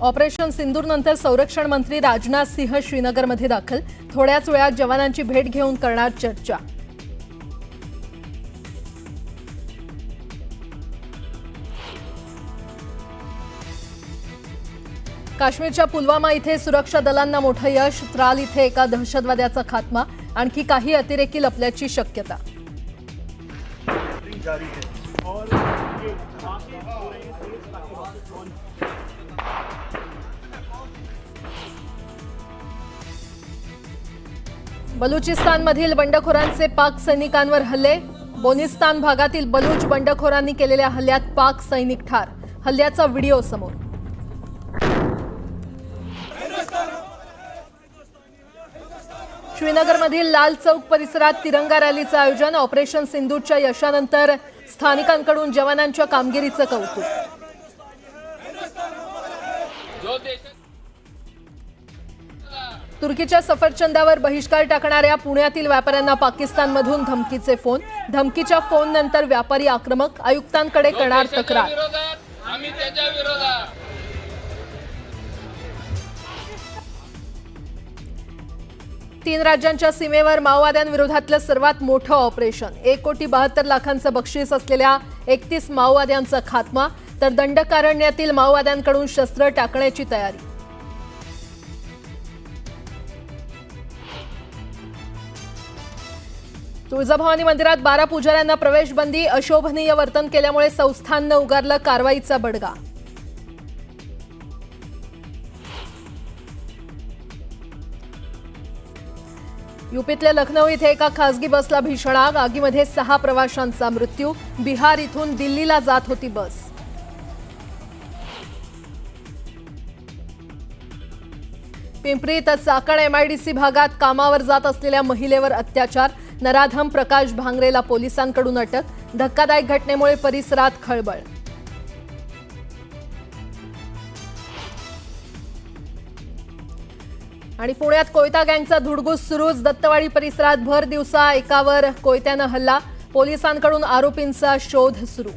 Operation सिंदूरनंतर संरक्षण मंत्री राजनाथ सिंह श्रीनगरमध्ये दाखल। थोड्याच वेळात जवानांची भेट घेऊन करणार चर्चा। काश्मीरच्या पुलवामा इथे सुरक्षा दलांना मोठं यश। त्राल इथे एका दहशतवाद्याचा खात्मा। आणखी काही अतिरेकी लपल्याची शक्यता। बलुचिस्तानमधील बंडखोरांचे पाक सैनिकांवर हल्ले। बोनिस्तान भागातील बलूच बंडखोरांनी केलेल्या हल्ल्यात पाक सैनिक ठार। हल्ल्याचा व्हिडिओ समोर। श्रीनगरमधील लाल चौक परिसरात तिरंगा रॅलीचं आयोजन। ऑपरेशन सिंदूरच्या यशानंतर स्थानिकांकडून जवानांच्या कामगिरीचं कौतुक। तुर्कीच्या सफरचंदावर बहिष्कार टाकणाऱ्या पुण्यातील व्यापाऱ्यांना पाकिस्तानमधून धमकीचे फोन। धमकीच्या फोननंतर व्यापारी आक्रमक। आयुक्तांकडे करणार तक्रार। तीन राज्यांच्या सीमेवर माओवाद्यांविरोधातलं सर्वात मोठं ऑपरेशन। 1,72,00,000चं बक्षीस असलेल्या 31 माओवाद्यांचा खात्मा, तर दंडकारण्यातील माओवाद्यांकडून शस्त्र टाकण्याची तयारी। तुळजाभवानी मंदिरात 12 पुजाऱ्यांना प्रवेश बंदी। अशोभनीय वर्तन केल्यामुळे संस्थाननं उगारलं कारवाईचा बडगा। यूपीतल्या लखनौ इथे एका खासगी बसला भीषण आग। आगीमध्ये 6 प्रवाशांचा मृत्यू। बिहार इथून दिल्लीला जात होती बस। पिंपरीत चाकण एमआयडीसी भागात कामावर जात असलेल्या महिलेवर अत्याचार। नराधम प्रकाश भांगरेला पोलिसांकडून अटक। धक्कादायक घटनेमुळे परिसरात खळबळ। आणि पुण्यात कोयता गँगचा धुडगूस सुरूच। दत्तवाडी परिसरात भर दिवसा एकावर कोयत्यानं हल्ला। पोलिसांकडून आरोपींचा शोध सुरू।